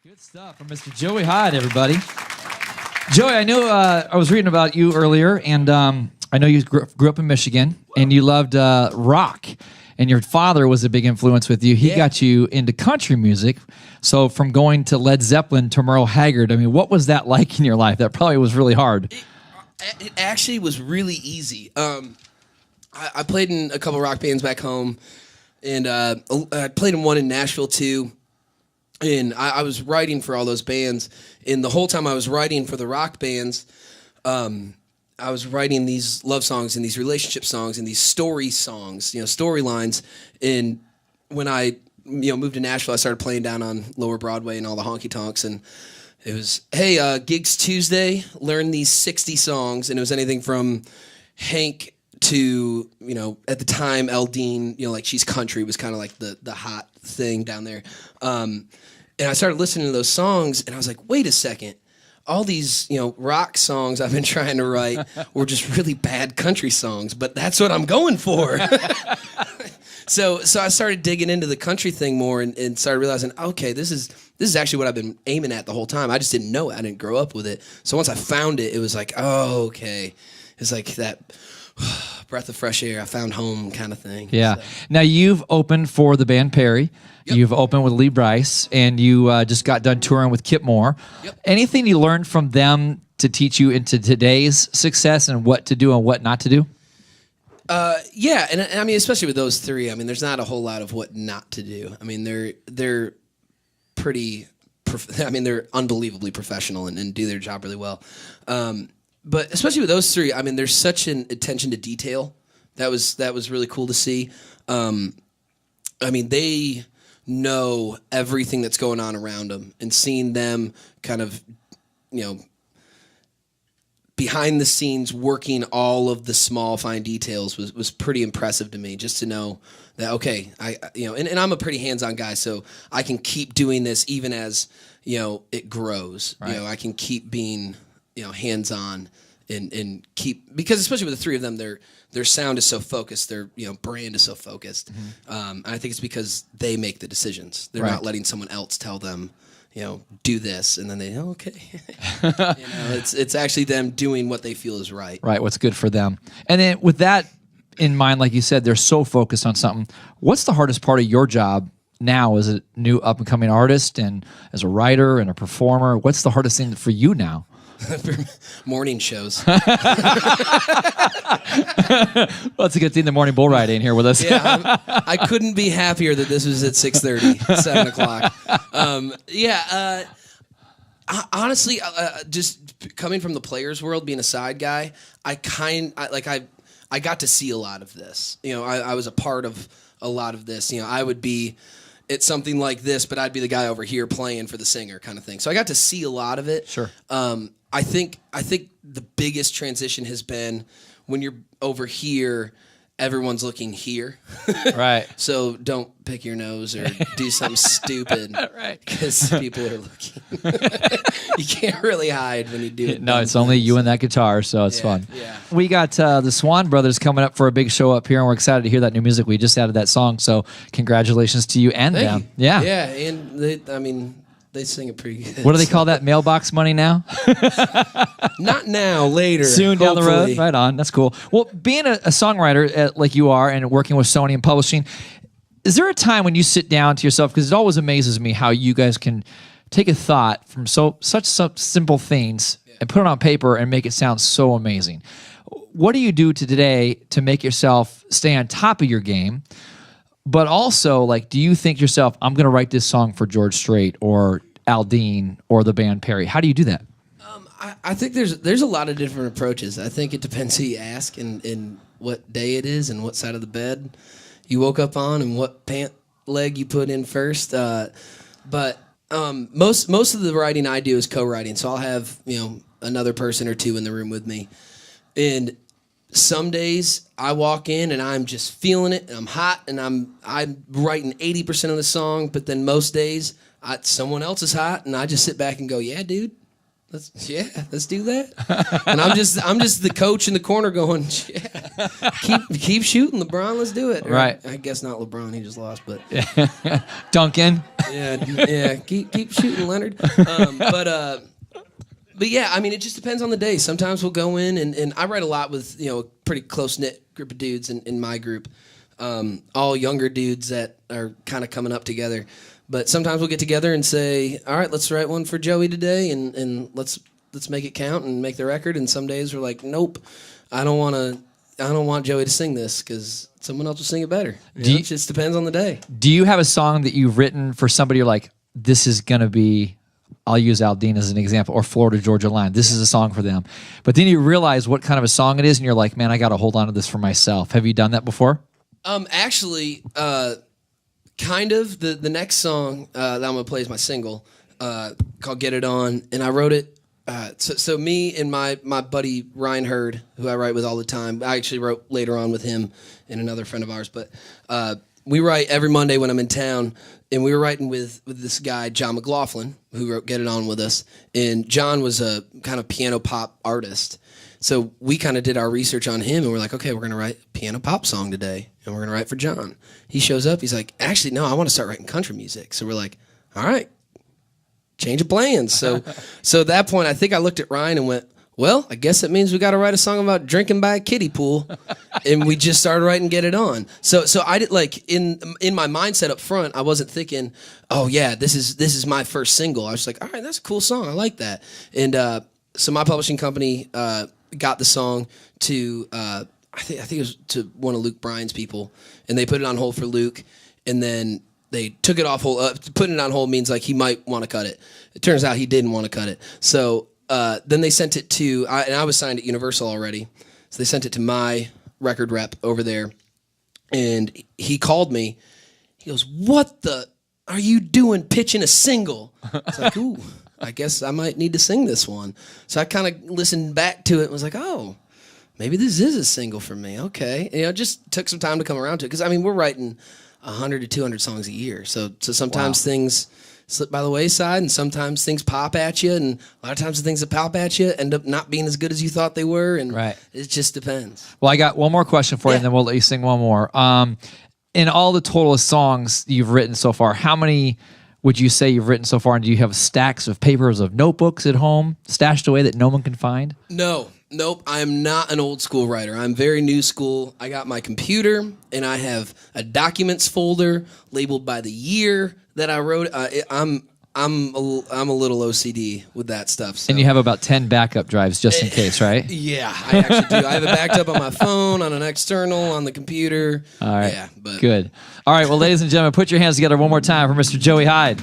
Good stuff from Mr. Joey Hyde, everybody. Joey, I know I was reading about you earlier, and I know you grew up in Michigan, and you loved rock, and your father was a big influence with you. He got you into country music. So from going to Led Zeppelin to Merle Haggard, I mean, what was that like in your life? That probably was really hard. It actually was really easy. I played in a couple rock bands back home, and I played in one in Nashville too. And I was writing for all those bands, and the whole time I was writing for the rock bands, I was writing these love songs and these relationship songs and these story songs, storylines. And when I, moved to Nashville, I started playing down on Lower Broadway and all the honky tonks, and it was, hey, gigs Tuesday, learn these 60 songs, and it was anything from Hank to, at the time, Eldine, like She's Country was kind of like the hot thing down there. And I started listening to those songs, and I was like, wait a second. All these, rock songs I've been trying to write were just really bad country songs, but that's what I'm going for. So I started digging into the country thing more and started realizing, okay, this is actually what I've been aiming at the whole time. I just didn't know it. I didn't grow up with it. So once I found it, it was like, oh, okay. It's like that breath of fresh air, I found home kind of thing. Yeah. So. Now, you've opened for the band Perry. Yep. You've opened with Lee Brice, and you just got done touring with Kip Moore. Yep. Anything you learned from them to teach you into today's success and what to do and what not to do? Yeah, and I mean, especially with those three, I mean, there's not a whole lot of what not to do. I mean, they're pretty, they're unbelievably professional and do their job really well. But especially with those three, I mean, there's such an attention to detail. That was really cool to see. I mean, they know everything that's going on around them, and seeing them kind of, behind the scenes working all of the small fine details was pretty impressive to me, just to know that, okay, and I'm a pretty hands-on guy, so I can keep doing this even as, it grows. Right. I can keep being, hands-on and keep, because especially with the three of them, their sound is so focused, their brand is so focused. Mm-hmm. And I think it's because they make the decisions. They're not letting someone else tell them, do this, and then they, okay. It's actually them doing what they feel is right. Right, what's good for them. And then with that in mind, like you said, they're so focused on something. What's the hardest part of your job now as a new up-and-coming artist and as a writer and a performer? What's the hardest thing for you now? Morning shows. Well, it's a good thing the morning bull ride ain't here with us. Yeah, I couldn't be happier that this was at 6:30, 7 o'clock. Honestly, just coming from the players' world, being a side guy, I got to see a lot of this. I was a part of a lot of this. I would be at something like this, but I'd be the guy over here playing for the singer kind of thing. So I got to see a lot of it. Sure. I think the biggest transition has been when you're over here, everyone's looking here. Right. So don't pick your nose or do something stupid. Right. Because people are looking. You can't really hide when you do it. No, it's only you and that guitar, so it's fun. Yeah. We got the Swan Brothers coming up for a big show up here, and we're excited to hear that new music. We just added that song, so congratulations to you and them. Yeah. Yeah, and they sing it pretty good. What do they call that? Mailbox money now? Not now, later. Soon hopefully. Down the road. Right on. That's cool. Well, being a songwriter like you are and working with Sony and publishing, is there a time when you sit down to yourself, because it always amazes me how you guys can take a thought from such simple things and put it on paper and make it sound so amazing. What do you do today to make yourself stay on top of your game? But also, do you think yourself, I'm going to write this song for George Strait or Aldine or the band Perry? How do you do that? I think there's a lot of different approaches. I think it depends who you ask and what day it is and what side of the bed you woke up on and what pant leg you put in first. But most of the writing I do is co-writing, so I'll have another person or two in the room with me, and some days I walk in and I'm just feeling it and I'm hot and I'm writing 80% of the song, but then most days someone else is hot and I just sit back and go, yeah, dude, let's do that. And I'm just the coach in the corner going, yeah, keep shooting, LeBron, let's do it. Right. I guess not LeBron, he just lost, but Duncan. yeah, keep shooting, Leonard. But yeah, I mean, it just depends on the day. Sometimes we'll go in, and I write a lot with a pretty close knit group of dudes in my group, all younger dudes that are kind of coming up together. But sometimes we'll get together and say, all right, let's write one for Joey today, and let's make it count and make the record. And some days we're like, nope, I don't want Joey to sing this because someone else will sing it better. It just depends on the day. Do you have a song that you've written for somebody you're like, this is gonna be? I'll use Aldine as an example, or Florida Georgia Line. This is a song for them. But then you realize what kind of a song it is, and you're like, man, I got to hold on to this for myself. Have you done that before? Actually, kind of. The next song that I'm going to play is my single called Get It On, and I wrote it. So me and my buddy Ryan Hyde, who I write with all the time, I actually wrote later on with him and another friend of ours, but we write every Monday when I'm in town. And we were writing with this guy, John McLaughlin, who wrote Get It On with us. And John was a kind of piano pop artist. So we kind of did our research on him, and we're like, okay, we're going to write a piano pop song today, and we're going to write for John. He shows up. He's like, actually, no, I want to start writing country music. So we're like, all right, change of plans. So at that point, I think I looked at Ryan and went, well, I guess it means we got to write a song about drinking by a kiddie pool, and we just started writing Get It On. So I did, like, in my mindset up front, I wasn't thinking, oh yeah, this is my first single. I was like, all right, that's a cool song, I like that. And so my publishing company got the song to I think it was to one of Luke Bryan's people, and they put it on hold for Luke, and then they took it off hold. Putting it on hold means like he might want to cut it. It turns out he didn't want to cut it. So then they sent it to, and I was signed at Universal already, so they sent it to my record rep over there, and he called me. He goes, what the are you doing pitching a single? I was like, ooh, I guess I might need to sing this one. So I kind of listened back to it and was like, oh, maybe this is a single for me. Okay. And, it just took some time to come around to it. Because, I mean, we're writing 100 to 200 songs a year. So sometimes things slip by the wayside, and sometimes things pop at you, and a lot of times the things that pop at you end up not being as good as you thought they were, and it just depends. Well, I got one more question for you, and then we'll let you sing one more. In all the total of songs you've written so far, how many would you say you've written so far, and do you have stacks of papers of notebooks at home stashed away that no one can find? Nope, I am not an old school writer. I'm very new school. I got my computer, and I have a documents folder labeled by the year that I wrote. I'm a little OCD with that stuff. So. And you have about 10 backup drives just in case, right? Yeah, I actually do. I have it backed up on my phone, on an external, on the computer. All right, yeah, but good. All right, well, ladies and gentlemen, put your hands together one more time for Mr. Joey Hyde.